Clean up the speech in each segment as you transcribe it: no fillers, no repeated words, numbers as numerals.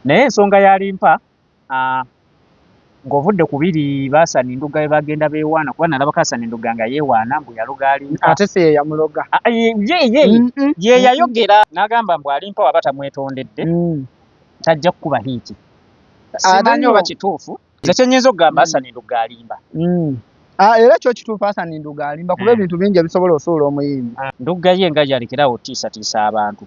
naye ensonga yalimpa ng'ovudde ku biri Baasani Nduga bwe bagenda beewaana kuba nalabako Asani Nduga nga yeewaana mbu yaloga Alimpa ate si ye yamuloga ye yayogera n'agamba mbu Alimpa waba tamwetondedde tajja kukuba hiiti simanyi oba kituufu nze kye nnyinza okugamba Asani Nduga alimba era kyo kituufu Asani Nduga alimba kuba ebintu bingi ebisobola osuula omuyimbi Nduga ye nga yalekerawo tiisatiisa abantu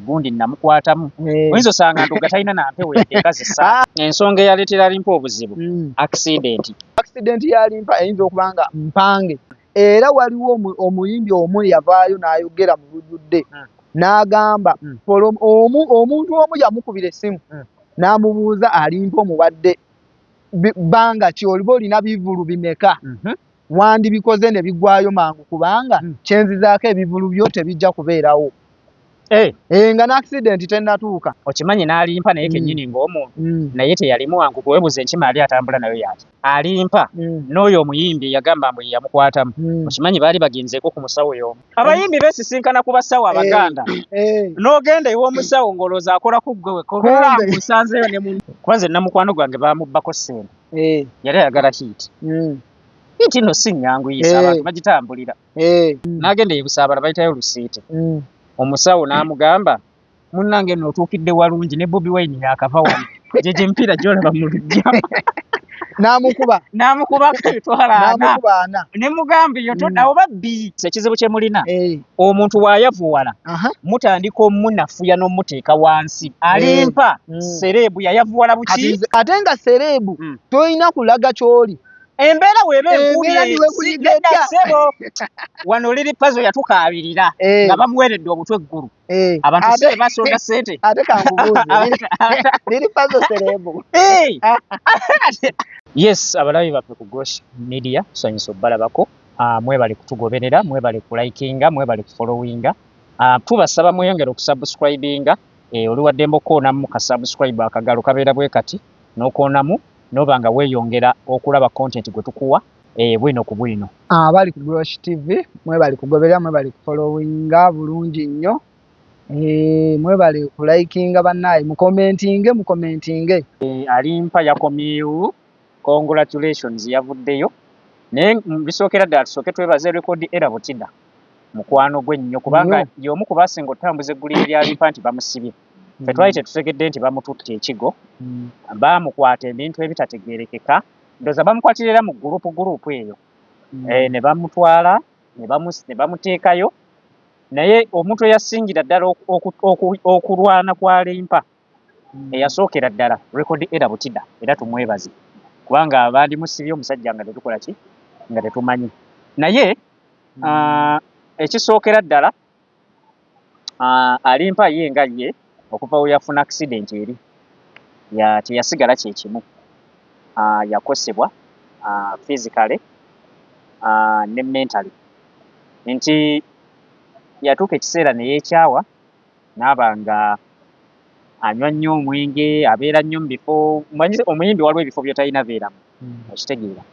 gundi namukwatamu oyinza osanga Nduga talina nampewo yadde ekazisa ensonga eyaleetera Alimpa obuzibu accident y'Alimpa eyinza okuba nga mpange era waliwo omuyimbi omu yavaayo n'ayogera mu lujjudde n'agamba omuntu omu yamukubira essimu n'amubuuza Alimpa omuwadde bbanga ki oliba olina bivulu bimeka wandibikoze ne bigwayo mangu kubanga kyenzizaako ebivulu byo tebijja kubeerawo nga n'accident tennatuuka okimanyi n'Alimpa naye kennyini ng'omuntu naye teyalimu wangu kuwebuza enkima ali atambula nayo yaki Alimpa n'oyo omuyimbi yagamba mbu yamukwatamu okimanyi baali bagenzeeko ku musawo y'omu abayimbi beesisinkana ku basawo abaganda n'ogenda ew'omusawo ng'olowooza akolako ggwe musanzeyo ne muntu kuba nze namukwano gwange baamubbako ssente yali ayagala hiiti hiiti nno si nnyangu yisa abantu bagitambulira n'agenda ebusaabala bayitayo lusiiti omusawo n'amugamba munnange nno otuukidde walungi ne Bobi Wine yakava wano gye emipiira gy'olaba mu luggya n'amukuba twala ana ne mugamba eyo toddawo babbi ekizibu kye mulina omuntu waayavuwala mutandika omunafuya n'omuteeka wansi Alimpa sereebu yayavuwala buki ate nga sereebu tolina kulaga ky'oli embeera weeba enkulyesebo wano liri pazo yatukaabirira nga bamuweeredde obutwe eggulu abantu se basonda ssente ate kankubuuze liri pazo sereebu yes abalabi baffe ku Gosh Media tusanyusa obbalabako mwebale kutugoberera mwebale kulikinga mwebale kufollowinga tubasaba mweyongera okusubscribinga oli waddembe okoonamu ka subscribe akagalo kabeera bwe kati n'okoonamu noba nga weeyongera okulaba content gwe tukuwa bwino ku bwino bali ku Gosh TV mwebali kugoberera mwebali kufollowinga bulungi nnyo mwebali kulikinga bannaye mukomentinge Alimpa yakomyewo congratulations yavuddeyo naye bisookera ddala tusooke twebaze Record Era Butida mukwano gwe nnyo kubanga y'omu ku baasinga otambuza eggulire lya Alimpa nti bamusibye ffe twali tetutegedde nti bamututte ekigo baamukwata ebintu ebitategeerekeka ndooza bamukwatirira mu gurupu eyo ne bamutwala ne bamuteekayo naye omuntu eyasingira ddala okulwana kwa Alimpa eyasookera ddala Record Era Butida era tumwebaze kubanga bandimusibye omusajja nga tetukola ki nga tetumanyi naye ekisookera ddala Alimpa ye nga ye okuva we yafuna accident eri teyasigala kyekimu yakosebwa physically ne mentally nti yatuuka ekiseera ne yeekyawa n'aba nga anywa nnyo omwenge abeera nnyo mu bifo omuyimbi waliwo ebifo byotalina beeramu okitegeera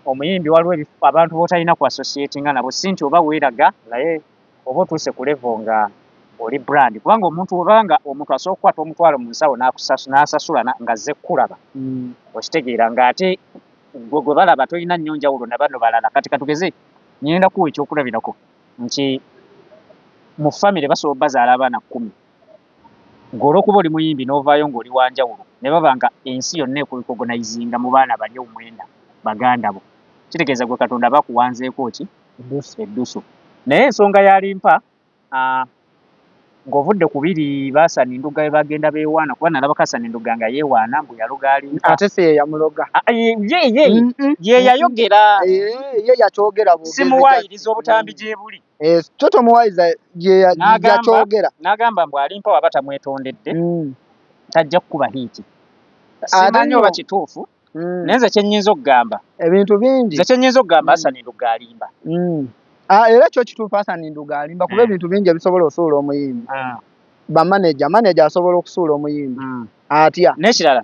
omuyimbi waliwo abantu b'otalina ku associatinga nabo si nti oba weeraga naye oba otuuse ku level nga oli brand kubanga omuntu obanga omuntu asobola okukwata omutwalo mu nsawo n'asasula nga azze kukulaba okitegeera ng'ate gwe balaba tolina nnyo njawulo na bano balala kati katugeze nyenda kuwa ekyokulabirako nti mu famire basobola bazaala abaana 10 ng'olwokuba oli muyimbi n'ovaayo ng'oli wanjawulo ne baba nga ensi yonna ekwekogonizinga mu baana bali 9 baganda bo kitegeeza gwe Katonda bakuwanzeeko ki eddusu naye ensonga y'Alimpa ng'ovudde ku biri Baasani Nduga bwe bagenda beewaana kuba nalabako Asani Nduga nga yeewaana mbu yaloga Alimpa ate si ye yamuloga ye yayogera ye yakyogera simuwaayiriza obutambi gye buli kyo tomuwaayiriza yakyogera n'agamba mbu Alimpa waba tamwetondedde tajja kukuba hiiti simanyi oba kituufu naye nze kye nnyinza okugamba ebintu bingi nze kye nnyinza okugamba Asani Nduga alimba era kyo kituufu Asani Nduga alimba kuba ebintu bingi ebisobola osuula omuyimbi bamaneja asobola okusuula omuyimbi atya n'ekirala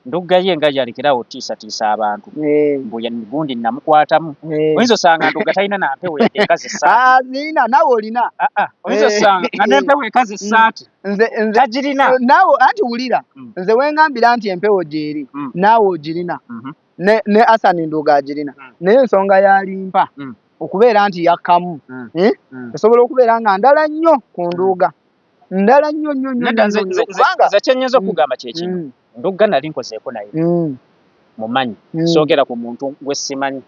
Ndugga ye nga yalekerawo tiisa abantu mbuya gundi namukwatamu oyinza osanga Ndugga talina na mpewo yadde ekazi essaati zirina nawe olina oyinza osanga nga n'empewo ekazi essaati tagirina nawe anti wulira nze wengambira nti empewo gyeri naawe ogirina ne Asani Ndugga agirina naye ensonga yalimpa okubeera nti yakkamu esobola okubeera nga ndala nnyo ku Ndugga ndala nnyo nze kyennyinza okugamba kyekino Ndugga nali nkozeeko naye mumanyi soogera ku muntu gwe simanyi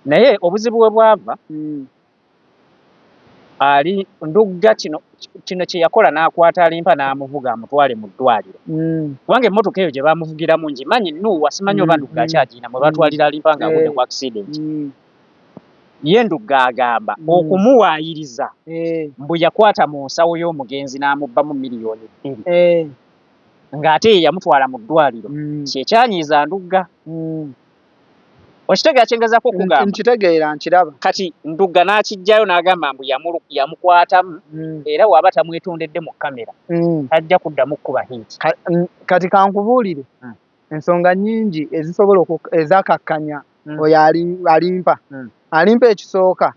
naye obuzibu bwe bwava ali Ndugga kino kye yakola n'akwata alimpa n'amuvuga amutwale mu ddwaliro kubanga emmotoka eyo gye baamuvugiramu ngimanyi Nuuwa simanyi oba Ndugga akyagirina mwe batwalira alimpa ng'agudde ku accident ye Ndugga agamba okumuwaayiriza mbu yakwata mu nsawo y'omugenzi n'amubbamu miliyoni 2 ng'ate ye yamutwala mu ddwaliro kyekyanyiiza Ndugga okitegeera kyengezaako okugamba nkitegeera nkiraba kati Ndugga n'akijjayo n'agamba mbu yamukwatamu era waba tamwetondedde mu kamera tajja kuddamu kkuba hiiti kati kankubuulire ensonga nnyingi ezisobola ezakakkanya oyo alimpa ekisooka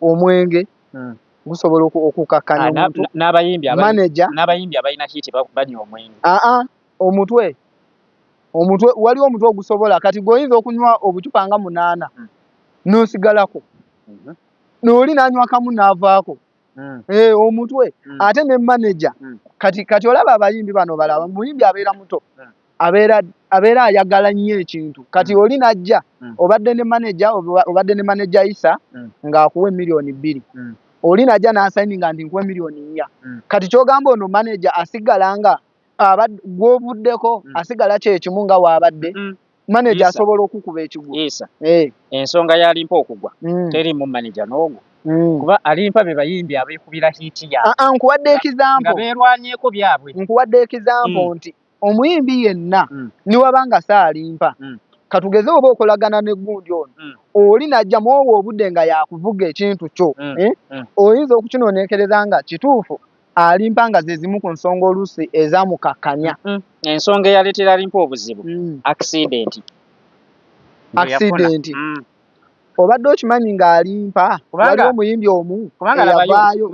omwenge gusobola okukakkanya omuntu n'abayimbi abalina hiiti banywa omwenge omutwe waliwo omutwe ogusobola kati gweoyinza okunywa obucupa nga 8 n'osigalako n'oli n'anywa kamu n'avaako omutwe ate ne manager kati olaba abayimbi bano balaba omuyimbi abeera muto abeera ayagala nnyo ekintu kati oli najja obadde ne manager Isa ng'akuwa miliyoni 2 oli najja n'asayininga nti nkuwa miliyoni 4 kati kyogamba ono manager asigala nga gw'ovuddeko asigala kyekimu nga waabadde manager asobola okukuba ekigwo ensonga y'alimpa okugwa teri mu manager n'ogwo kuba alimpa be bayimbi abeekubira hiiti yaabwe nkuwadde ekizampo nga beerwanyeeko byabwe nkuwadde ekizampo nti omuyimbi yenna niwaba nga saalimpa katugeze oba okolagana n'eggundi ono oli najja muowa obudde nga yakuvuga ekintu kyo oyinza okukinoonekereza nga kituufu alimpa nga ze zimu ku nsonga oluusi ezamukakkanya ensonga eyaleetera alimpa obuzibu accident obadde okimanyi ng'alimpa waliwo omuyimbi omu eyavaayo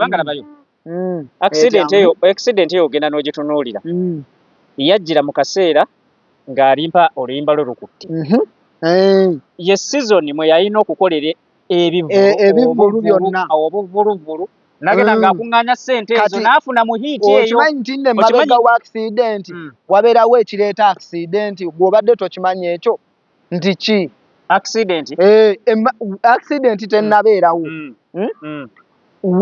accident eyo ogenda n'ogitunuulira yajjira mu kaseera ng'alimpa oluyimba lwe lukutte ye season mwe yalina okukolera ebivvulu byonna obuvuluvulu nagenda ng'akuŋŋaanya ssente ezo n'afuna mu hiiti eyo okimanyi nti nne mabega wa accident wabeerawo ekireeta accident gw'obadde tokimanyi ekyo nti ki accident tennabeerawo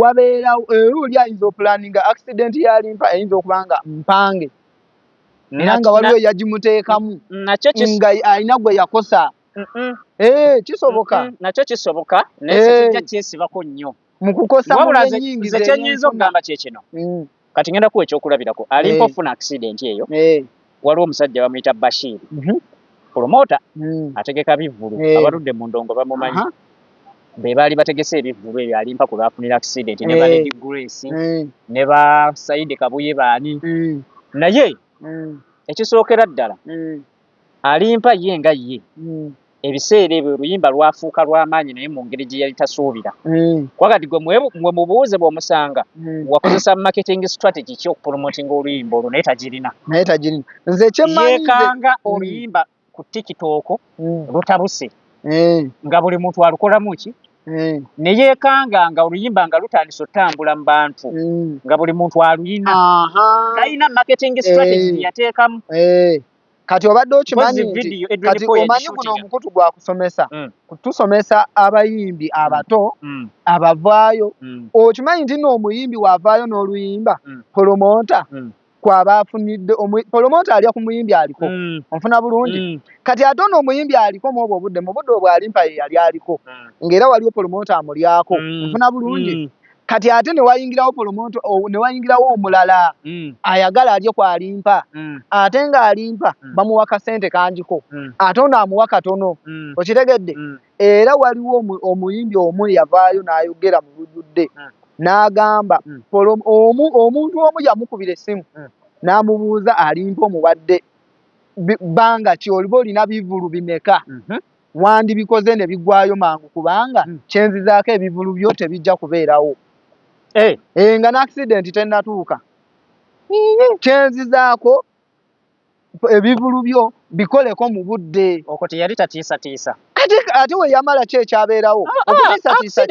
wabeerawo era oli ayinza opulaninga accident yalimpa eyinza okuba nga mpange era nga waliwo yagimuteekamu nga alina gwe yakosa kisoboka nakyo kisoboka naye kijja kyesibako nnyo mu kukosa mu nnyingi ze kyennyinza okugamba kyekino kati ngenda kuwa ekyokulabirako alimpa ofuna accident eyo waliwo omusajja bamuyita Bashir promota ategeka bivvulu abaludde mu ndongo bamumanyi be baali bategese ebivvulu ebyo alimpa ku lwafunira accident ne ba Lady Grace ne ba Saidi Kabuye baani naye ekisookera ddala alimpa ye nga ye ebiseera ebyo oluyimba lwafuuka lw'amaanyi naye mu ngeri gye yali tasuubira kwakati gwe mubuuze bw'omusanga wakozesa marketing strategy ki okupromotinga oluyimba olwo naye tagirina nze yeekanga oluyimba ku TikTok lutabuse nga buli muntu alukolamu ki ne yeekanga nga oluyimba nga lutandise otambula mu bantu nga buli muntu aluyina talina marketing strategy yateekamu kati obadde okimanyi nti kati omanyi guno omukutu gwa kusomesa tusomesa abayimbi abato abavaayo okimanyi nti n'omuyimbi wavaayo n'oluyimba promota kwaba afunidde promota alya ku muyimbi aliko onfuna bulungi kati ate n'omuyimbi aliko mwobwo obudde mu budde obwo alimpa ye yali aliko ng'era waliwo promota amulyako onfuna bulungi kati ate ne wayingirawo promota ne wayingirawo omulala ayagala alye ku alimpa ate ng'alimpa bamuwa kasente kangiko ate ono amuwa katono okitegedde era waliwo omuyimbi omu yavaayo n'ayogera mu lujjudde n'agamba omuntu omu yamukubira essimu n'amubuuza alimpa omuwadde banga ki oliba olina bivulu bimeka wandibikoze ne bigwayo mangu kubanga kyenzizaako ebivulu byo tebijja kubeerawo nga n'accident tennatuuka kyenzizaako ebivulu byo bikoleko mu budde okwo teyali tatiisatiisa ate we yamala ki ekyabeerawo okutiisatiisa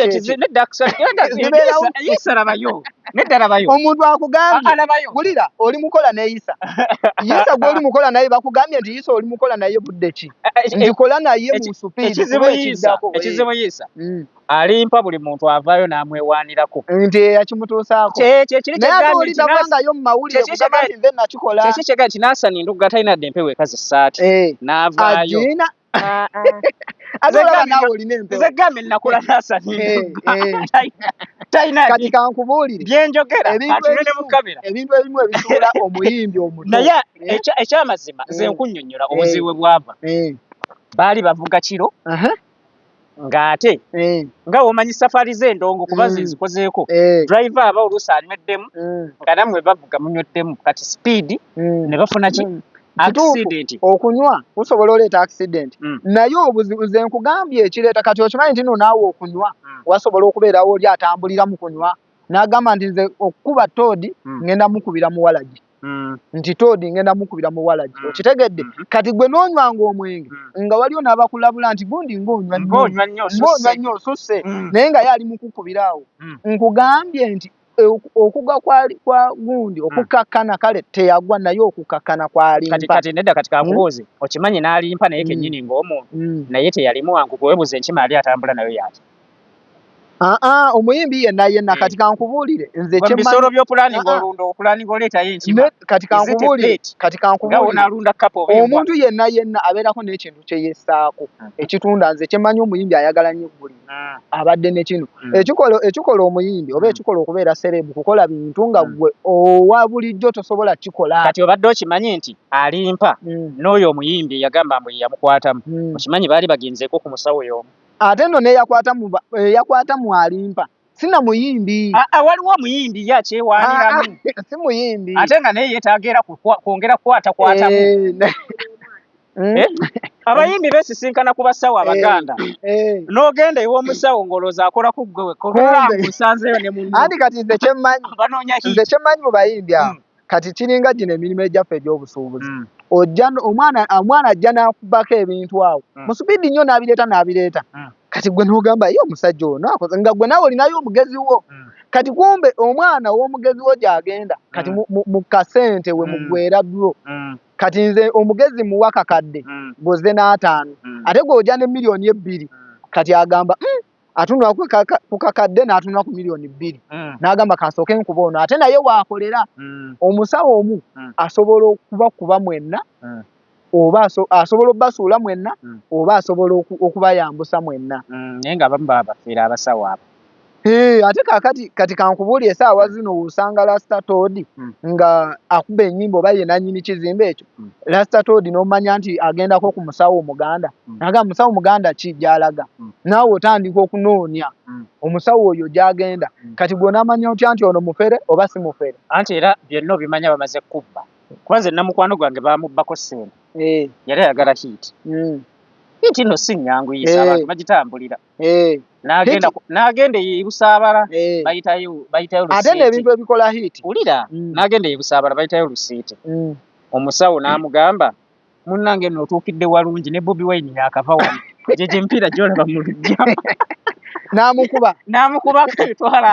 omuntu akugambye wulira oli mukola ne Isa Isa gw'oli mukola naye bakugambye nti Isa oli mukola naye budde ki nti kola naye mu supiidi ekizibu Isa alimpa buli muntu avaayo n'amwewaanirako nti yakimutuusaako naye oli tavangayo mu mawulire kugamba nti nze nakikola kyeki kyega nti Naasani Ndugga talina dde empewo ekazi essaati n'avaayo ate olaba naawe olina empewo zegambe nakola Naasani Ndugga talina kati kankubuulire byenjogera atunene mu kamera ebintu ebimu ebisuula omuyimbi omuto naye ekyamazima nze nkunnyonnyola obuzibu bwe bwava baali bavuga kiro ng'ate nga womanyi safari z'endongo kuba zezikozeeko driver aba oluusi anyweddemu nga nammwe bavuga munyweddemu kati speed ne bafuna ki accident okunywa kusobola oleeta accident naye obuzibu ze nkugambye ekireeta kati okimanyi nti no naawe okunywa wasobola okubeerawo oli atambulira mu kunywa n'agamba nti nze okukuba toodi ngenda mukubira muwalagi nti toodi ngenda mukubira muwalagi okitegedde kati gwe n'onywanga omwenge nga waliwo n'abakulabula nti gundi ng'onywa nnyo osusse naye nga ye ali mu kukubiraawo nkugambye nti okugwa kwa gundi okukakkana kale teyagwa naye okukakkana kwalimpa kati nedda kati kakubuuze okimanyi n'alimpa naye kennyini ng'omuntu naye teyalimu wangu weebuuza enkima yali atambula nayo yaki omuyimbi yenna kati kankubuulire nze bisolo by'opulaninga olunda opulaninga oleetayo enkima kati kankubuulire omuntu yenna abeerako n'ekintu kye yessaako ekitunda nze kyemmanyi omuyimbi ayagala nnyo egguli abadde ne kino ekikola omuyimbi oba ekikola okubeera serebu kukola bintu nga gwe owa bulijjo tosobola kikola kati obadde okimanyi nti alimpa n'oyo omuyimbi eyagamba mbu yamukwatamu okimanyi baali bagenzeeko ku musawo y'omu ate nno neyakwata mu alimpa sina muyimbi waliwo omuyimbi ye akyewaaniramu si muyimbi ate nga naye yeetaaga kwongera kukwatakwatamu abayimbi beesisinkana ku basawo abaganda n'ogenda ew'omusawo ng'olowooza akolako ggwe musanzeyo ne munno anti kati nze kyemmanyi mu bayimbi abo kati kiringa gino emirimu egyaffe egy'obusuubuzi omwana ajja n'akubako ebintu awo mu supiidi nnyo n'abireeta kati gwe n'ogamba ye omusajja ono akoze nga gwe naawe olinayo omugezi wo kati kumbe omwana w'omugezi wo gy'agenda kati mu kasente we mugwera dro kati nze omugezi muwa kakadde gozze n'ataano ate gw'ojja ne miliyoni 2 kati agamba atunula ku kakadde n'atunula ku miliyoni 2 n'agamba kansooke nkuba ono ate naye waakolera omusawo omu asobola okubakuba mwenna oba asobola obbasuula mwenna oba asobola okubayambusa mwenna naye nga abamu baba bafiira abasawo abo ate kati kankubuulire essaawa zino osanga Rasta Toad nga akuba ennyimba oba ye nannyini kizimbe ekyo Rasta Toad n'omanya nti agendako ku musawo omuganda naga musawo omuganda ki gy'alaga naawe otandika okunoonya omusawo oyo gy'agenda kati gwe onaamanya otya nti ono mufere oba si mufere anti era byonna obimanya bamaze kubba kuba nze namukwano gwange bamubbako ssente yali ayagala hiiti hiiti nno si nnyangu yiisa abantu bagitambulira n'agenda e Busaabala bayitayo lusiiti ate n'ebintu ebikola hiiti wulira n'agenda e Busaabala bayitayo lusiiti omusawo n'amugamba munnange nno otuukidde walungi ne Bobi Wine yaakava wano gye emipiira gy'olaba mu luggya n'amukuba twala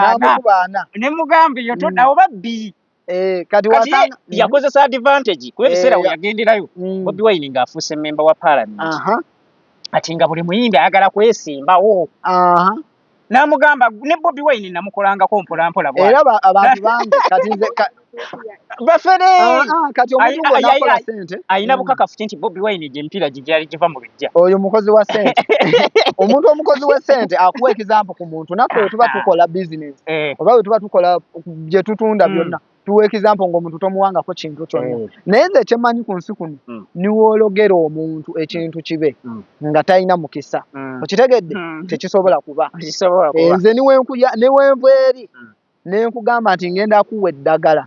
ana ne mugamba eyo todda oba bbi kati yakozesa advantage kuba ebiseera we yagenderayo Bobi Wine ng'afuuse memba wa Parliament ati nga buli muyimbi ayagala kwesimbawo n'amugamba ne Bobi Wine namukolangako mpolampola era abantu bange kati nze bafere kati omuntu gw'onakola ssente ayina bukakafu nti Bobi Wine gye emipiira gye gyali giva mu luggya oyo mukozi wa ssente omuntu omukozi w'essente akuwa ekizampu ku muntu naffe we tuba tukola bizinesi oba we tuba tukola gye tutunda byonna tuwa ekizampu ng'omuntu tomuwangako kintu kyonna naye nze kyemmanyi ku nsi kuno niwoologera omuntu ekintu kibe nga talina mukisa okitegedde tekisobola kuba nze niwenva eri ne nkugamba nti ngenda kuwa eddagala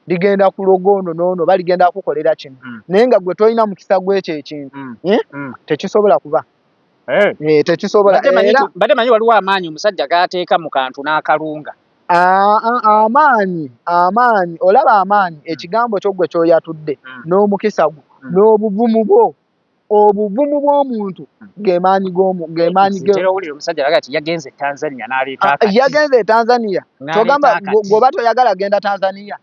ligenda kuloga ono n'ono oba ligenda kukolera kino naye nga gwe tolina mukisa gw'ekyo ekintu tekisobola kuba tekisobola era badde manyi waliwo amaanyi omusajja g'ateeka mu kantu n'akalunga amaanyi olaba amaanyi ekigambo kyo gwe ky'oyatudde n'omukisa gwo n'obuvumu bwo obuvumu bw'omuntu gemaanyi omusajja alaga ati yagenze Tanzania n'aleeta yagenze e Tanzania kyogamba gwoba toyagala genda Tanzania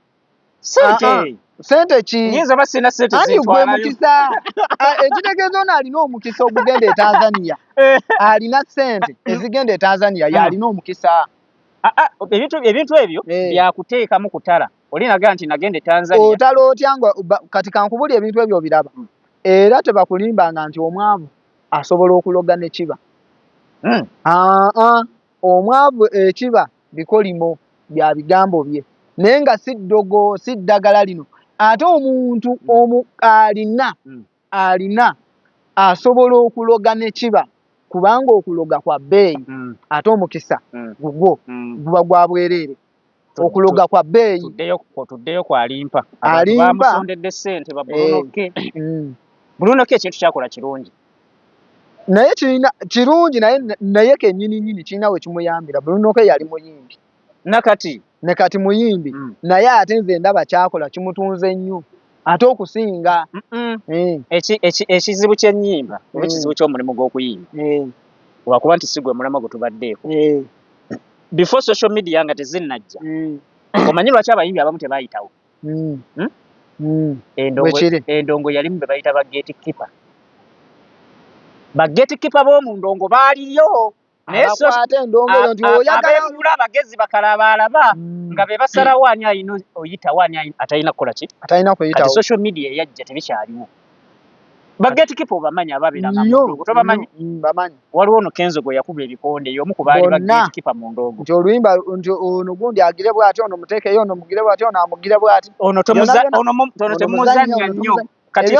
sente ki nyinza basina sente ani gwe mukisa ekitegeeza ono alina omukisa ogugenda e Tanzania alina sente ezigenda e Tanzania yalina omukisa ebintu ebyo byakuteekamu kutala olinaga nti nagenda e Tanzania otala otya nga kati kankubuli ebintu ebyo biraba era tebakulimbanga nti omwavu asobola okuloga ne kiba omwavu ekiba bikolimo bya bigambo bye naye nga si ddogo si ddagala lino ate omuntu alina asobola okuloga ne kiba kubanga okuloga kwa bbeeyi ate omukisa gugwo guba gwa bwereere okuloga kwa bbeeyi tuddeyo ku alimpa bamusondedde ssente Bruno K ekintu kyakola kirungi naye kirungi naye kennyini kirina we kimuyambira Bruno K yali muyimbi ne kati muyimbi naye ate nze ndaba kyakola kimutunze nnyo ate okusinga ekizibu ky'ennyimba oba ekizibu ky'omulimu gw'okuyimba wakuba nti si gwe mulama gwe tubaddeeko before social media nga tezinnajja omanyi lwaki abayimbi abamu tebaayitawo endongo yalimu be bayita bagetikipa b'omu ndongo baaliyo abeegula abagezi bakalabaalaba nga be basalawo ani alina oyitawo ani atalina kukola ki kati social media eyajja tebikyaliwo bagetikipa obamanyi ababeeranga mu ndongo tobamanyi waliwo ono Kenzo gwe yakuba ebikonde y'omu ku baali bagetikipa mu ndongo nti oluyimba nti ono gundi agire bw'ati ono muteekeyo ono mugire bw'ati ono amugire bw'ati ono temuzannya nnyo kati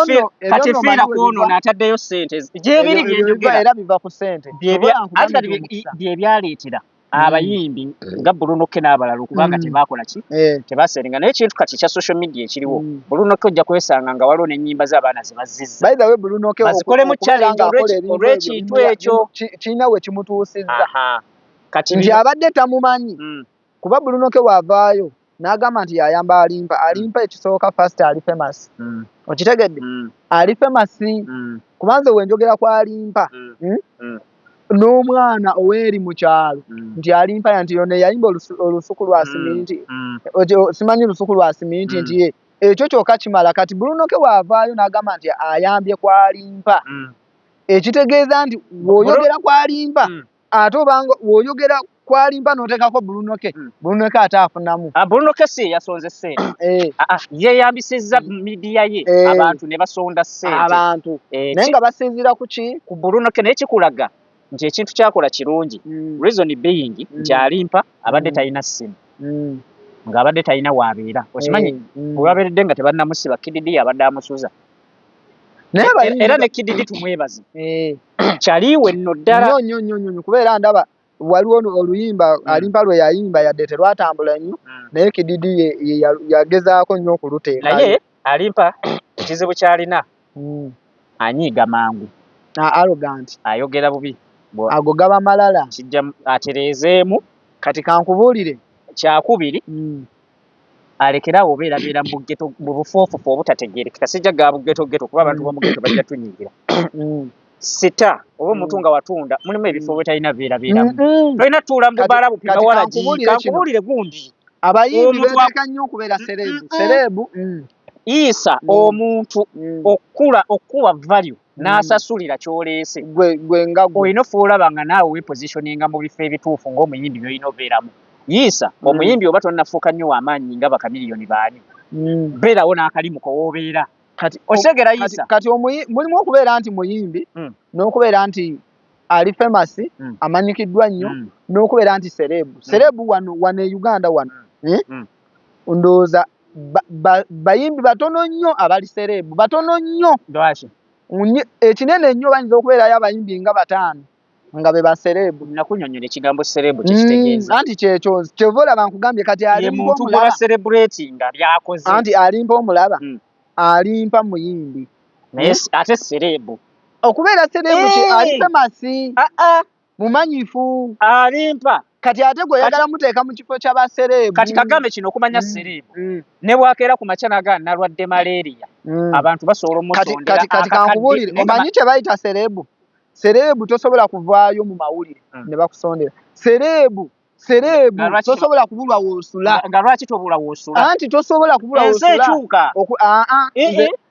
fiira ku ono n'ataddeyo ssente gyebiri byenjogera era biva ku ssente byebyaleetera abayimbi nga Bruno K n'abalala okubanga tebaakola ki tebaseringa naye ekintu kati kya social media ekiriwo Bruno K ojja kwesanga nga waliwo n'ennyimba z'abaana ze bazizza bazikolemu challenge olw'ekintu ekyo kirina we kimutuusizza nti abadde tamumanyi kuba Bruno K waavaayo n'agamba nti yayamba alimpa ekisooka first ali famous okitegedde ali famous kubanze wenjogera ku alimpa n'omwana oweri mu kyalo nti alimpa nti yone yayimba olusuku lwa siminti simanyi lusuku lwa siminti nti ye ekyo kyokka kimala kati Bruno K waavaayo n'agamba nti ayambye ku alimpa ekitegeeza nti w'oyogera ku alimpa ate obanga w'oyogera kwalimpa n'oteekako Bruno K ate afunamu Bruno K si yasonze ssente yeeyambisizza midiya ye abantu ne basonda ssente abantu naye nga basinziira ku ki ku Bruno K naye kikulaga nti ekintu kyakola kirungi reason being nti alimpa abadde talina ssimu ng'abadde talina waabeera okimanyi olwabeeredde nga tebannamusiba Kididi abadde amusuza era ne Kididi tumwebaze kyaliiwe nno ddala nnyo kubeera ndaba waliwo oluyimba alimpa lwe yayimba yadde terwatambula nnyo naye Kididi yagezaako nnyo okuluteeka naye alimpa ekizibu kyalina anyiiga mangu arrogant ayogera bubi ago gaba malala kijja atereezeemu kati kankubuulire kyakubiri alekerawo obeerabeera mu bugeto mu bufoofufu obutategeerekeka sijja ga bugeto kuba abantu b'omu geto bajja tunyiigira sita oba omuntu nga watunda mulimu ebifo bwetalina beerabeeramu tolina tuula mu bubaala bupima walagi kankubuulire gundi abayimbi beeteka nnyo okubeera serebu Isa omuntu okuwa value n'asasulira ky'oleese gwe nga olina ofuulaba nga naawe weepositioninga mu bifo ebituufu ng'omuyimbi by'olina obeeramu Isa omuyimbi oba tonnafuuka nnyo w'amaanyi nga bakamiliyoni baani beerawo n'akalimu kowoobeera okitegera Isa kati mulimu okubeera nti muyimbi n'okubeera nti ali famous amanyikiddwa nnyo n'okubeera nti serebu wano e Uganda wano ndowooza bayimbi batono nnyo abali serebu batono nnyo ekinene nnyo bayinza okubeerayo abayimbi nga 5 nga be baserebu. Nakunyonyola ekigambo serebu kyekitegeeza. Anti kyekyo kyovola bankugambye kati ye muntu gwe baselebratinga byakoze. Anti alimpa omulaba alimpa muyimbi naye ate serebu okubeera serebu ali famasi mumanyifu alimpa kati ate gwe yagala muteeka mu kifo ky'abaserebu. Kati kagambe kino okumanya serebu ne bwakeera ku makya naga nalwadde malaria abantu basobola omusondera kati kankubulire omanyi kye bayita serebu. Serebu tosobola kuvaayo mu mawulire ne bakusondera. Serebu tosobola kubulwa woosula. Nga lwaki tobula woosula? Anti tosobola kubulwa woosula. Ensi ekyuka.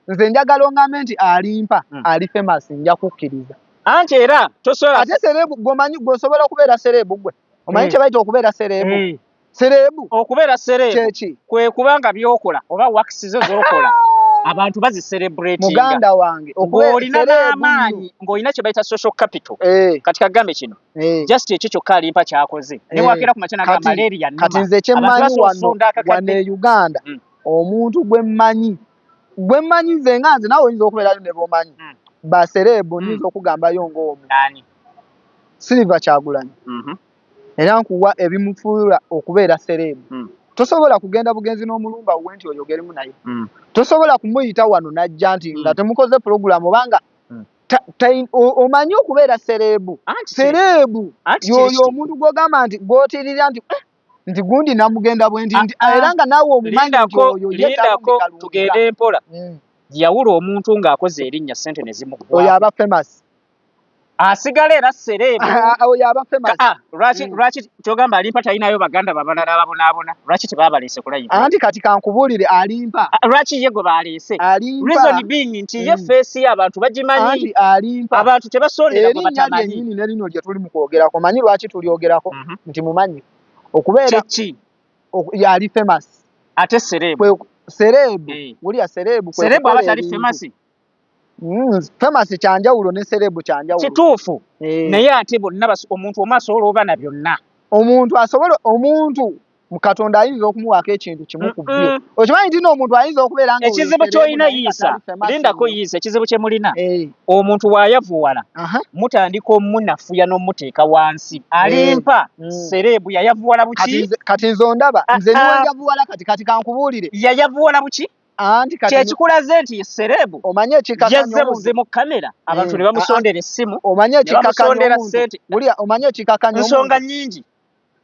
Nze njagala ongambe nti alimpa ali famous nja kukkiriza. Anti era tosobola ate serebu gwomanyi gwosobola okubeera serebu gwe. Omanyi kye bayita okubeera serebu. Serebu okubeera serebu kyeki kwe kubanga byokola oba wakisizo zokola abantu bazi celebrating muganda wange ng'olina n'amaanyi ng'olina kye bayita social capital kati kagambe kino just ekyo kyokka alimpa kyakoze ne bwakeera ku makya naga malaria nnuma kati nze kyemmanyi wano e Uganda omuntu gwe mmanyi nze nga nze naawe oyinza okubeerayo ne b'omanyi baserebu nyinza okugambayo ng'omu Silver Kyagulanyi era nkuwa ebimufuula okubeera serebu. Tosobola kugenda bugenzi n'omulumba uwe nti oyogerimu naye. Tosobola kumuyita wano najja nti nga temukoze program obanga omanyi okubeera serebu. Serebu yoyo omuntu gw'ogamba nti gw'otirira nti gundi namugenda bwe nti era nga naawe omumanyi nti oyo lindako tugende mpola yawula omuntu ng'akoze erinnya ssente ne zimuggwa oyo aba famous. Asigala era serebu oyo aba famous. Lwaki kyogamba alimpa talinayo baganda babalala ababonaabona lwaki tebabaleese kulayira? Anti kati kankubuulire alimpa lwaki ye gwe baleese? Reason being nti ye feesi y'abantu bagimanyi. Anti alimpa abantu tebasondera gwe batamanyi. Erinnya lyennyini ne lino lye tuli mu kwogerako manyi lwaki tulyogerako nti mumanyi okubeera ki yali famous ate serebu wulya serebu aba tali famous. Famous kyanjawulo ne serebu kyanjawulo kituufu naye ate bonna omuntu omu asobola oba na byonna. Omuntu mu Katonda ayinza okumuwaako ekintu kimu ku byo. Okimanyi nti n'omuntu ayinza okubeera nga ekizibu ky'olina yiisa lindako yiisa ekizibu kye mulina omuntu bw'ayavuwala mutandika omunafuya n'omuteeka wansi. Alimpa serebu yayavuwala buki? Kati nze ondaba nze niwenjavuwala kati kankubuulire yayavuwala buki? Kyekikulaze nti serebu omanye yazze mu kamera abantu ne bamusondera essimu omanye ekikakanya ssente wulya omanye ekikakanya nsonga nnyingi.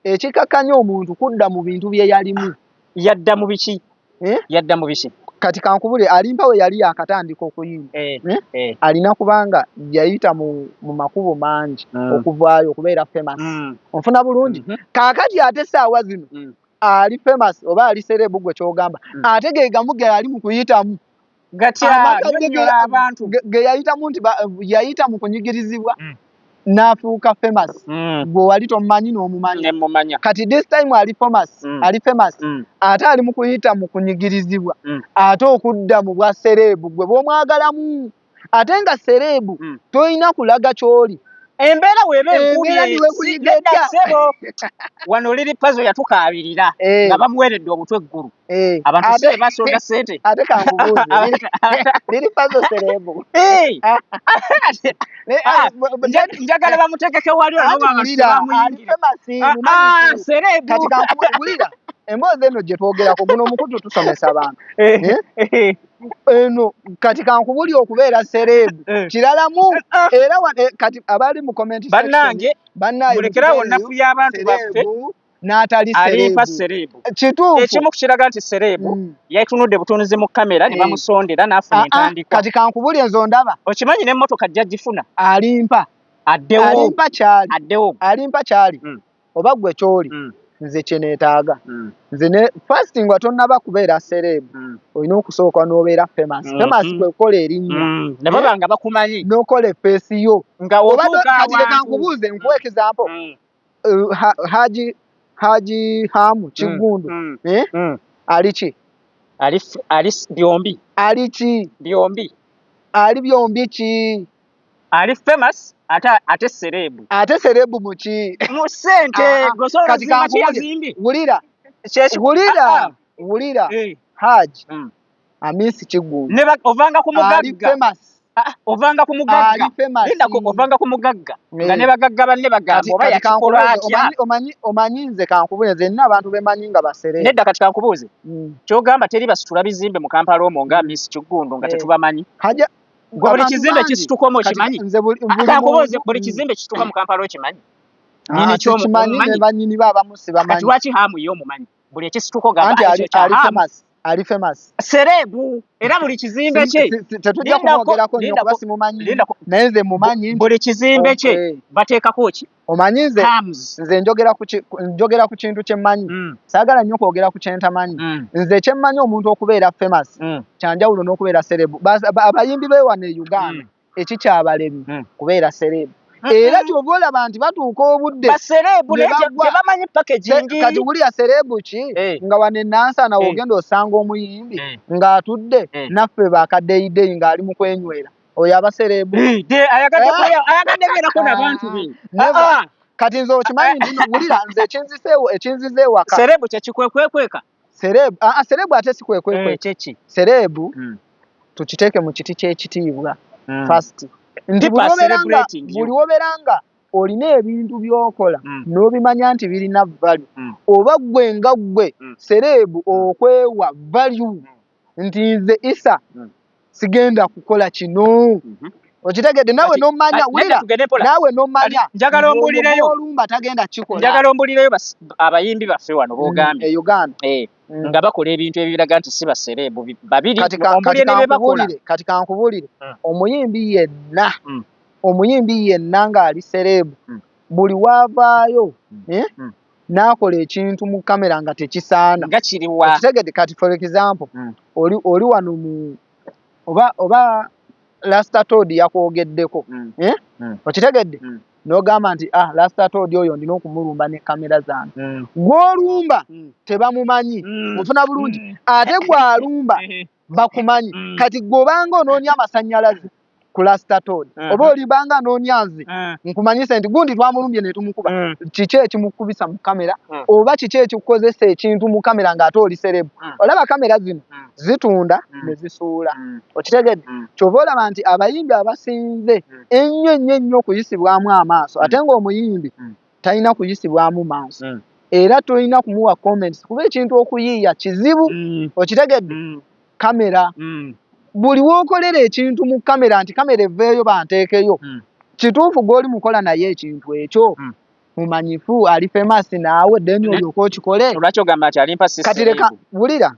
Ekikakanya omuntu kudda mu bintu bye yalimu yadda mu biki yadda mu biki. Kati kankubule alimpa we yali yakatandika okuyimba alina kubanga yayita mu makubo mangi okuvaayo okubeera famous. Onfuna bulungi kaakati ate saawa zino ali famous oba ali serebu gwe kyogamba ate ge gamuge ali mu kuyitamu abantu ge yayitamu nti yayita mu kunyigirizibwa n'afuuka famous gwe wali tomumanyi n'omumanya kati this time ali famous ate ali mu kuyita mu kunyigirizibwa ate okudda mu bwa serebu gwe bw'omwagalamu ate nga serebu toyina kulaga ky'oli. Embeera weeba enkumi sebo wano liri pazo yatukaabirira nga bamuweredde obutwe eggulu abantu se basonda ssente ate kankubuuze liri pazo serebu njagala bamutegeke wali serebu kati kankubuulira emboozi eno gye twogerako guno omukutu tusomesa abantu eno kati kankubuli okubeera serebu kiralamu era kati abali mu comment section bannange mulekerawo nnafu y'abantu baffe n'atali serebu kituufu ekimu kukiraga nti serebu yatunudde butunuzi mu kamera ne bamusondera n'afuna entandikwa. Kati kankubuli enzo ndaba okimanyi n'emmotoka ajja gifuna alimpa alimpa kyali oba gwe kyoli nze kye neetaaga nze ne fasting nga tonnaba kubeera serebu olina okusooka n'obeera famous kwe kukola erinnya ne baba nga bakumanyi n'okola effeesi yo kati leka nkubuuze nkuwa example Haji Hamu Kigundu ali ki ali byombi ali ki byombi ki ali famous ate serebu muki mu ssente gosola zimba kyazimbi wulira Haji Amisi Kigundu ne ovanga ku mugagga ali famous ovanga ku mugagga linda ko ovanga ku mugagga nga ne bagagga banne bagamba oba yakikola atya omanyi nze kankubule nze nina abantu bemanyi nga baserebu nedda kati kankubuuze kyogamba teri basitula bizimbe mu Kampala omwo nga Miss Kigundu nga tetubamanyi buli kizimbe kisituka omwo kimanyi kankubuuze buli kizimbe kisituka mu Kampala okimanyi nini kyomumanyi ne banyini baabamu sibamanyi kati lwaki hamu yo mumanyi buli ekisituka gamba ekyo kya hamu ali famous serebu era buli kizimbe kye tetujja kumwogerako nnyo kuba simumanyi naye nze mumanyi buli kizimbe kye bateekako ki omanyi nze njogera ku kintu kye mmanyi saagala nnyo kwogera ku kye ntamanyi nze kye mmanyi omuntu okubeera famous kyanjawulo n'okubeera serebu abayimbi beewano e Uganda ekikyabalemi kubeera serebu era kyova olaba nti batuuka obudde baserebu tebamanyi packaging kati wulira serebu ki nga wano enansana wogenda osanga omuyimbi ng'atudde naffe bakaddeyideyi ng'ali mu kwenywera oyo aba serebu ayagadde beerako n'abantu be kati nze okimanyi nti wulira nze ekinzize ewaka serebu kyekikwekwekweka serebu ate si kwekwekweka kyeki serebu tukiteeke mu kiti ky'ekitiibwa first nti buli woberanga olina ebintu by'okola n'obimanya nti birina value oba ggwe nga ggwe serebu okwewa value nti nze Isa sigenda kukola kino okitegedde nawe n'omanya wulira nawe n'omanya njagala ombulireyo olumba tagenda kikola njagala ombulireyo abayimbi baffe wano b'ogambye e Uganda nga bakola ebintu ebiraga nti si baserebu babiri kati kankubulire omuyimbi yenna ng'ali serebu buli waavaayo n'akola ekintu mu kamera nga tekisaana okitegedde kati for example oli wano mu oba Rasta Todd yakwogeddeko okitegedde n'ogamba nti Rasta Todd oyo ndina okumulumba ne kamera zange gw'olumba tebamumanyi mufuna bulungi ate gw'alumba bakumanyi kati gw'obanga onoonya amasannyalaze ku Rasta Todd oba olibanga noonya nze nkumanyise nti gundi twamulumbye ne tumukuba kiki ekimukubisa mu kamera oba kiki ekikukozesa ekintu mu kamera ng'ate oli serebu olaba kamera zino zitunda ne zisuula okitegedde kyova olaba nti abayimbi abasinze ennyo okuyisibwamu amaaso ate ng'omuyimbi talina kuyisibwamu maaso era tolina kumuwa comments kuba ekintu okuyiiya kizibu okitegedde kamera buli wookolera ekintu mu kamera nti kamera eveeyo banteekeyo kituufu gw'oli mukola naye ekintu ekyo mumanyifu ali famous naawe deni olyoka okikole lwaki ogamba nti alimpa kati leka wulira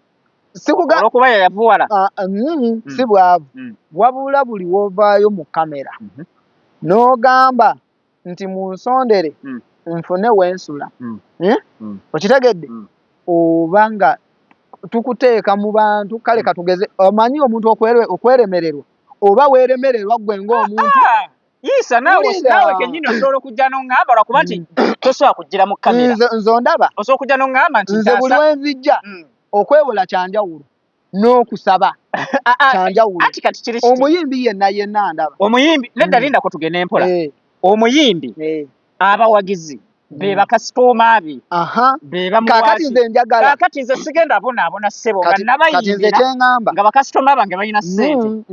olwokuba yavuwala si bwavu wabula buli woovaayo mu kamera n'ogamba nti munsondere nfune wensula okitegedde oba nga tukuteeka mu bantu kale katugeze omanyi omuntu okweremererwa oba weeremererwa ggwe ng'omuntu Isa naawe kennyini osobola okujja n'oŋŋamba lwakuba nti tosobola kujjira mu kamera nze ondaba osobola okujja n'oŋŋamba nti nze buli wenzijja okwewola kyanjawulo n'okusaba kyanjawulo omuyimbi yenna ndaba omuyimbi nedda lindako tugende empola omuyimbi abawagizi be bakasitoma be be kakati nze njagala kakati nze sigenda abonaabona ssebo nga nabayimbira nga bakasitoma bange balina ssente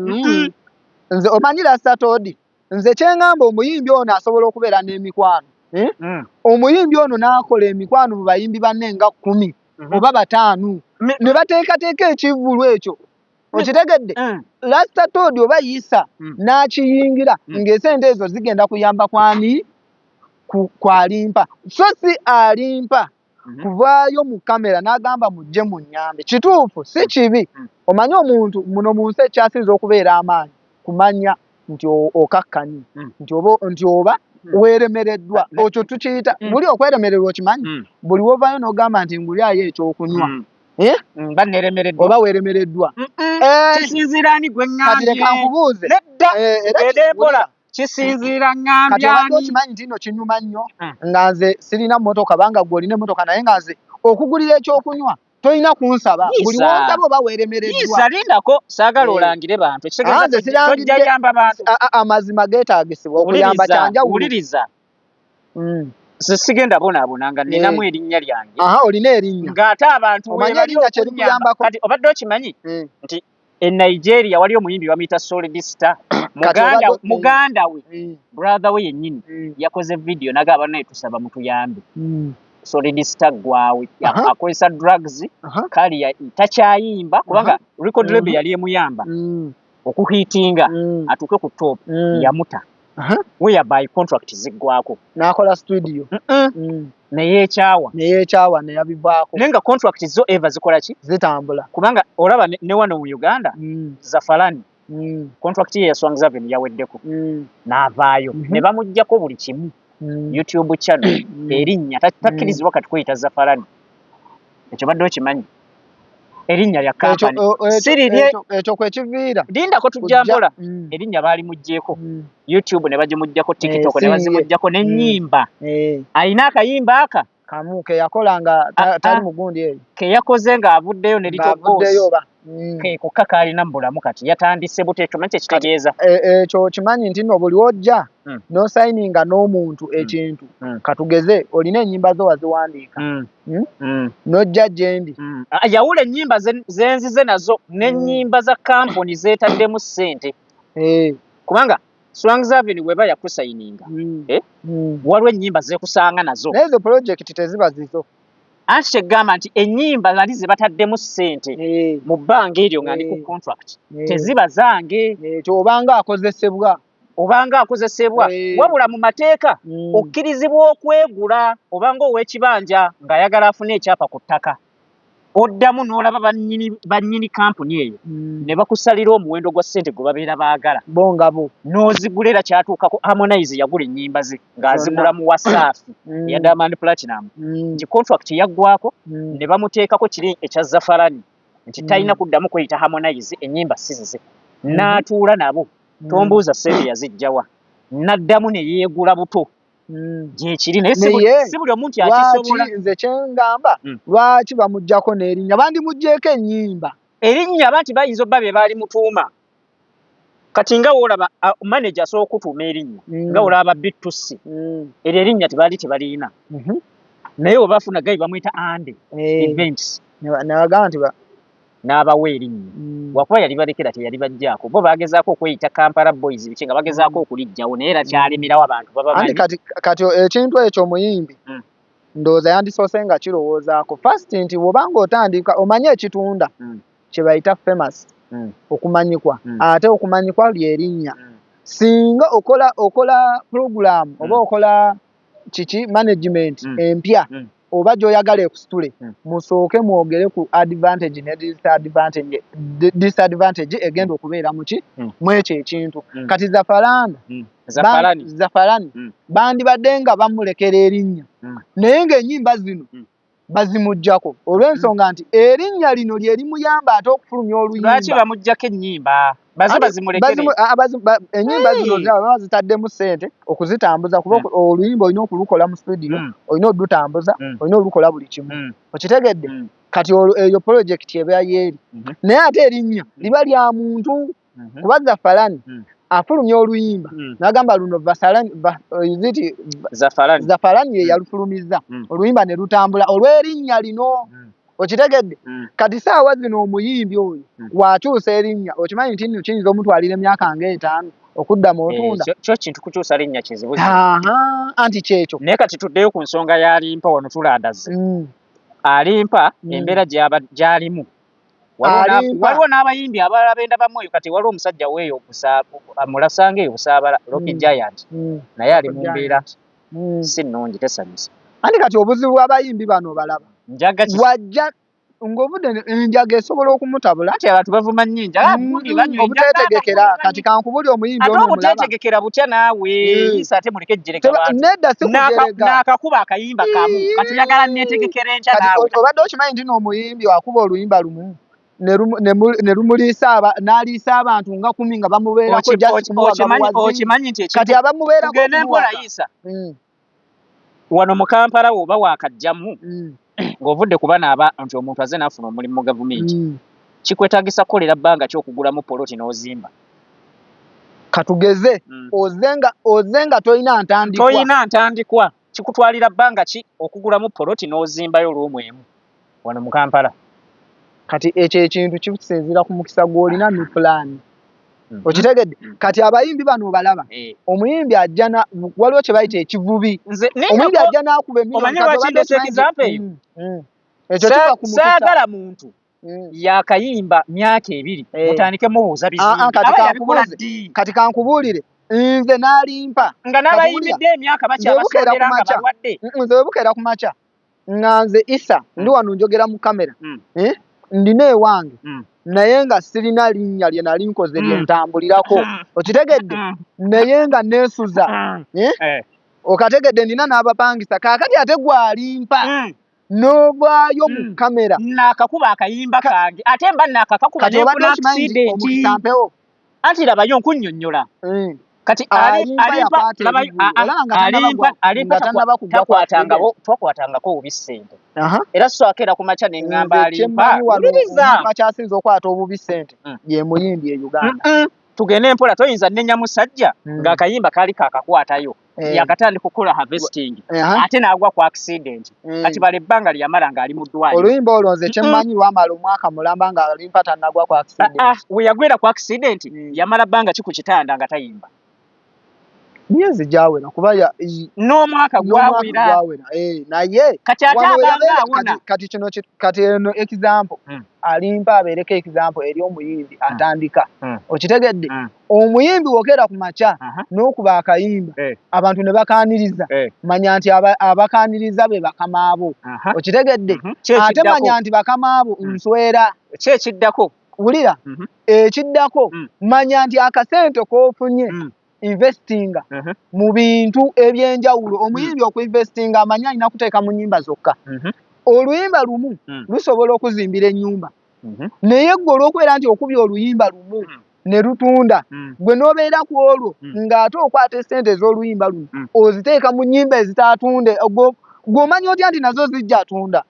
nze omanyi Rasta Todd nze kyeŋŋamba omuyimbi ono asobola okubeera n'emikwano omuyimbi ono n'akola emikwano mu bayimbi banne nga 10 oba 5 ne bateekateeka ekivvulu ekyo okitegedde Rasta Todd oba Isa n'akiyingira ng'esente ezo zigenda kuyamba kwani kwalimpa so si alimpa kuvaayo mu kamera n'agamba mujje mu nnyambe kituufu si kibi omanyi omuntu muno mu nsi ekyasinza okubeera amaanyi kumanya nti okakkanyi nti oba weeremereddwa okyo tukiyita buli okweremererwa okimanyi buli wovaayo n'ogamba nti ngulyayo ekyokunywa oba weeremereddwa kisinziiraani gwe kati leka nkubuuze nedda kisinziira ŋŋambya kati obadde okimanyi nti nno kinyuma nnyo nga nze sirina mmotoka banga gwe olina emmotoka naye nga nze okugulira ekyokunywa tolina kunsaba buli wonsaba oba weeremereddwa Isa lindako saagala olangire bantu tojja yamba bantu amazima geetaagisibwa okuyamba kyanjawulo wuliriza sigenda bonaabona nga ninamu erinnya lyange olina erinnya ng'ate abantu kati obadde okimanyi nti e Nigeria wali omuyimbi bamuyita Solid Star muganda we brother we yennyini yakoze video nagaba naye tusaba mutuyambe solid star gwawe akozesa drugs kali takyayimba kubanga record label yali emuyamba okuhitinga atuke ku top yamuta whereby contract ziggwako nakola studio neyekyawa neyabivaako nenga contract zo eva zikola ki zitambula kubanga olaba ne wano mu Uganda Zafalani contract ye yaswangiza bino yaweddeko n'avaayo ne bamuggyako buli kimu YouTube channel erinnya takkirizibwa kati kweyita Zafalani ekyo badde okimanyi erinnya lya company ekyo kwekiviira linda ko tujambola erinnya baali muggyeko YouTube ne bagimuggyako TikTok ne bazimuggyako n'ennyimba ayina akayimba aka kamu ke yakolanga tali mugundi eyo ke yakoze nga avuddeyo ne litogoosi ke kokka kaalina mbulamu kati yatandise bute ekyo manyi kitegeeza ekyo kimanyi nti no buli wojja no signinga n'omuntu ekintu katugeze olina ennyimba zo waziwandiika nojja gyendi yawula ennyimba zenzize nazo n'ennyimba za kampuni zeetaddemu ssente kubanga Swangz Avenue weba yakusayininga waliwo ennyimba zekusanga nazo naye ezo project teziba zizo anti gamba nti ennyimba zali zibataddemu ssente mu bbanga eryo nga ndi ku contract teziba zange ekyo obanga akozesebwa wabula mu mateeka okkirizibwa okwegula obanga ow'ekibanja ng'ayagala afune ekyapa ku ttaka oddamu n'olaba bannyini kampuni eyo ne bakusalira omuwendo gwa ssente gwe babeera baagala bongabo n'ozigula era kyatuukako Harmonize yagula ennyimba ze ng'azigula mu Wasafi ya Diamond Platinum nti contract yaggwako ne bamuteekako kiri ekya Zafalani nti talina kuddamu kweyita Harmonize ennyimba si zize n'atuula nabo tombuuza ssente yazijjawa n'addamu ne yeegula buto gyekiri naye si buli omuntu akisobola nze kyengamba lwaki bamuggyako n'erinnya bandimuggyeko ennyimba erinnya abantu bayinza obba be baali mutuuma kati nga woolaba manager asobola okutuuma erinnya nga olaba B2C eryo erinnya tebaliina naye oba afuna gayi bamwyita Ande events nabagamba nti n'abawa erinnya wakuba yali balekera teyali bajjaako bo bagezaako okweyita Kampala Boys biki nga bagezaako okulijjawo naye era kyalemerawo abantu babamanyi kati ekintu ekyo omuyimbi ndowooza yandisoose nga kirowoozaako first nti bw'obanga otandika omanye ekitunda kye bayita famous okumanyikwa ate okumanyikwa lyerinnya singa okola program oba okola kiki management empya oba gy'oyagala ekusitule musooke mwogere ku advantage ne disadvantage egenda okubeera muki mwekyo ekintu kati Zafalani bandibadde nga bamulekera erinnya naye ng'ennyimba zino bazimuggyako olw'ensonga nti erinnya lino lye limuyamba ate okufulumya oluyimba lwaki bamuggyako ennyimba bazimulekere ennyimba zino bazitaddemu ssente okuzitambuza kuba oluyimba olina okulukola mu studio olina olutambuza olina olukola buli kimu okitegedde kati eyo project eba yeeri naye ate erinnya liba lya muntu kuba Zafalani afulumya oluyimba n'agamba luno Zafalani ye yalufulumiza oluyimba ne lutambula olw'erinnya lino okitegedde kati saawa zino omuyimbi oyo wakyusa erinnya okimanyi nti nno kiyinza omutwalira emyaka nga 5 okudda mu otunda kyo kintu kukyusa linnya kizibu anti kyekyo naye kati tuddeyo ku nsonga y'alimpa wano tulandaze alimpa embeera gy'alimu waliwo n'abayimbi abalala benda bamweyo kati waliwo omusajja weeyo amulasanga eyo Busaabala Rocky Giant naye ali mu mbeera si nnungi tesanyusa anti kati obuzibu bw'abayimbi bano balaba wajja ng'obudde enjaga esobola okumutabula ati abantu bavuma nnyinja obuteetegekera kati kankubuli omuyimbi ono mulaba obuteetegekera butya naawe yiisa ate muleke jjereka abantu nedda si kujerega n'akakuba akayimba kamu kati oyagala neetegekera enkya naawe obadde okimanyi nti n'omuyimbi wakuba oluyimba lumu ne lumuliisa n'aliisa abantu nga 10 nga bamubeerako okimanyi nti kati abamubeerako tugende mpola yiisa wano mu Kampala oba wakajjamu ng'ovudde ku bano nti omuntu aze n'afuna omulimu mu gavumenti kikwetaagisa kukolera bbanga ki okugulamu poloti n'ozimba katugeze oze nga tolina ntandikwa kikutwalira bbanga ki okugulamu poloti n'ozimbayo oluumu emu wano mu Kampala kati ekyo ekintu kisinziira ku mukisa gw'olina ne pulaani okitegedde kati abayimbi bano obalaba omuyimbi ajja na waliwo kye bayita ekivubi omuyimbi ajja n'akuba emilioni ekyo kiba ku mukisa saagala muntu yakayimba myaka 2 mutandike mubuuza bizimbi kati kankubuulire nze n'alimpa nga n'abayimbidde emyaka bakyabasondera nga balwadde nze webukeera ku makya nga nze Isa ndi wano njogera mu kamera ndina ewange naye nga sirina linnya lye nali nkoze lye ntambulirako okitegedde naye nga neesuza okategedde ndina n'abapangisa kaakati ate gwalimpa novaayo mu kamera naakakuba akayimba kange ate mba naakakakuba nefuna accidenti anti labayo nkunnyonnyola kati twakwatangako obubi ssente era swakeera ku makya neŋŋamba alimpa akyasinza okwata obubi ssente ye muyimbi e Uganda tugende empola toyinza nnenya musajja ng'akayimba kaali kaakakwatayo yakatandika okukola harvesting ate n'agwa ku accident kati bala ebbanga lyamala ng'ali mu ddwaliro oluyimba olwo nze kyemmanyi lwamala omwaka mulamba ng'alimpa tannagwa ku accident we yagwera ku accident yamala bbanga ki ku kitanda nga tayimba myezi gyawera kuba n'omwaka gwawera naye kati ate abanga awona kati kino kati eno example alimpa abeereko example eri omuyimbi atandika okitegedde omuyimbi wokeera ku makya n'okuba akayimba abantu ne bakaaniriza manya nti abakaaniriza be bakama abo okitegedde ate manya nti bakama abo nswera kyekiddako wulira ekiddako manya nti akasente k'ofunye investinga mu bintu ebyenjawulo omuyimbi okuinvestinga amanya alina kuteeka mu nnyimba zokka oluyimba lumu lusobola okuzimbira ennyumba naye gwe olw'okubeera nti okubye oluyimba lumu ne lutunda gwe n'obeera ku olwo ng'ate okwata essente ez'oluyimba luno oziteeka mu nnyimba ezitaatunde gw'omanya otya nti nazo zijja tunda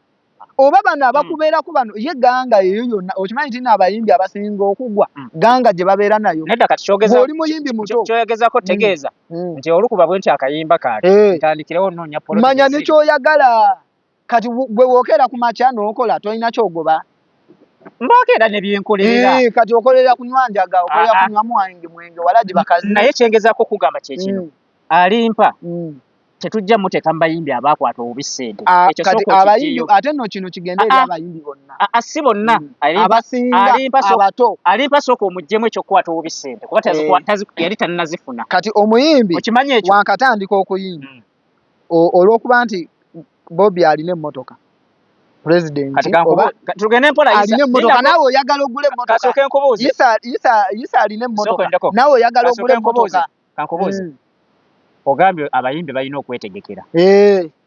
oba bano abakubeerako bano ye ganga eyo yonna okimanyi nti n'abayimbi abasinga okugwa ganga gye babeera nayo nedda kati oli muyimbi muto kyoyogezako tegeeza nti olukuba bwe nti akayimba kaake ntandikirewo nnoonya manya ne kyoyagala kati gwe wookeera ku makya n'okola tolina kyogoba mbakeera ne byenkolerera kati okolerera kunywa njaga okolerera kunywa mwenge walagi bakazi naye kyengezaako kugamba kyekino alimpa tetujja muteeka mu bayimbi abaakwata obubi ssente kati abayimbi ate nno kino kigenda eri abayimbi bonna si bonna abasinga abato alimpa sooka omuggyemu ekyokukwata obubi ssente kuba yali tannazifuna kati omuyimbi okimanyi ekyo wankatandika okuyimba olw'okuba nti Bobby alina emmotoka pulezidenti tugende empola alina emmotoka naawe oyagala ogula emmotoka Isa alina emmotoka naawe oyagala ogula emmotoka kankubuuze ogambye abayimbi balina okwetegekera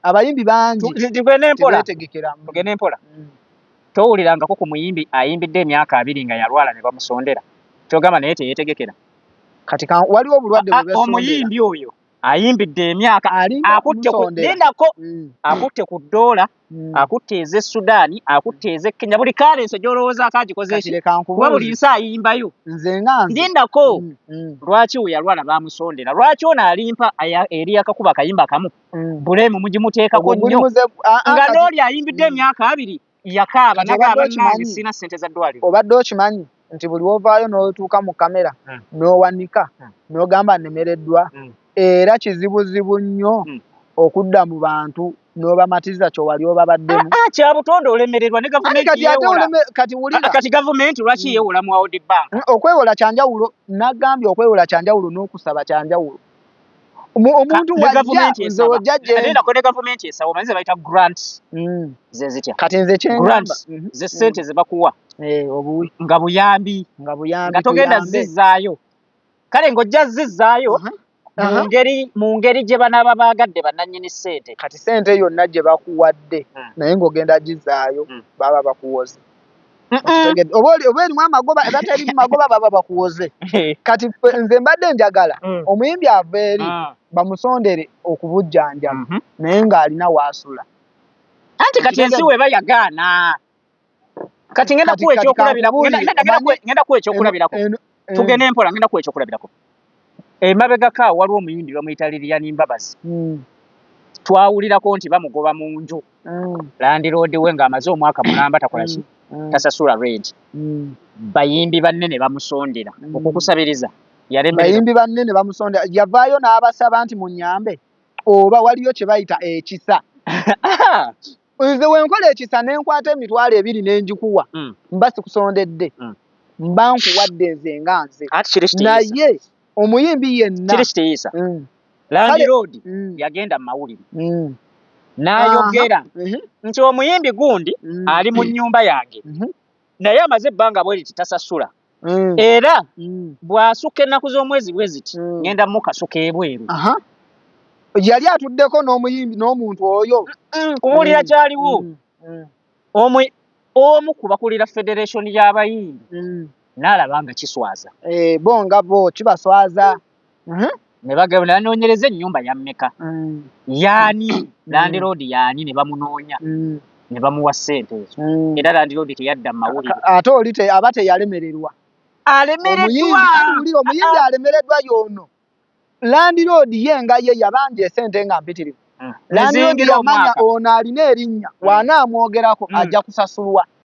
abayimbi bangi tugende empola towulirangako ku muyimbi ayimbidde emyaka 2 nga yalwala ne bamusondera kyogamba naye teyeetegekera kati waliwo obulwadde omuyimbi oyo ayimbidde emyaka akutte ku ddoola akutte ez'e Sudaani akutte ez'e Kenya buli kalenso gy'olowooza akagikoze kuba buli nsi ayimbayo ndindako lwaki we yalwala bamusondera lwaki ono alimpa eri akakuba akayimba kamu bulemu mugimuteekako nnyo nga n'oli ayimbidde emyaka 2 yakaaba nagamba nange sirina ssente za ddwaliro obadde okimanyi nti buli wovaayo n'otuuka mu kamera n'owanika n'ogamba nnemereddwa era kizibuzibu nnyo okudda mu bantu n'obamatiza kyowali obabaddemu kya butonde olemererwa ne gavumenti yeewola kati gavumenti lwaki yeewola mu World Bank okwewola kyanjawulo nagambye okwewola kyanjawulo n'okusaba kyanjawulo omuntu wajjajjendako ne gavumenti esaba omanyi ze bayita grants ze zitya kati nze kyengamba ze ssente ze bakuwa obuwi nga buyambi nga togenda zizzaayo kale ng'ojja zizzaayo mu ngeri gye banaaba baagadde bannannyini ssente kati ssente yonna gye bakuwadde naye ng'ogenda gizzaayo baba bakuwoze oba erimu amagoba era terimu magoba baba bakuwoze kati nze mbadde njagala omuyimbi ava eri bamusondere okubujjanjaba naye ng'alina waasula anti kati ensi weba yagaana kati ngenda kuwa ekyokulabirako tugende empola ngenda kuwa ekyokulabirako emabegako awo waliwo omuyimbi bamuyita Lilian Mbabazi twawulirako nti bamugoba mu nju landiroodi we ng'amaze omwaka mulamba takola ki tasasula rent. Bayimbi banene bamusondera okukusabiriza yalemberera. Bayimbi banene bamusondera yavaayo n'abasaba nti munyambe oba waliyo kye bayita ekisa. Nze wenkola ekisa nenkwata emitwalo 2 n'engikuwa mba sikusondedde mba nkuwadde nze nga nze naye omuyimbi yenna kiri kiteeyisa. Landlord yagenda mu mawulire n'ayogera nti omuyimbi gundi ali mu nnyumba yange naye amaze ebbanga bwe liti tasasula era bw'asukka ennaku z'omwezi bwe ziti ngenda mukasuka ebweru. Yali atuddeko n'omuyimbi n'omuntu oyo kuwulira kyaliwo omu ku bakulira federation y'abayimbi n'alaba nga kiswaza bonga bo kibaswaza ne bagenda banoonyereza ennyumba ya mmeka yaani landlord yaani ne bamunoonya ne bamuwa ssente ezo era landlord teyadda mu mawulire ate oli aba teyalemererwa omuyimbi alemereddwa y'ono landlord ye nga ye yabanja esente nga mpitirivu landlord yamanya ono alina erinnya wanaamwogerako ajja kusasulwa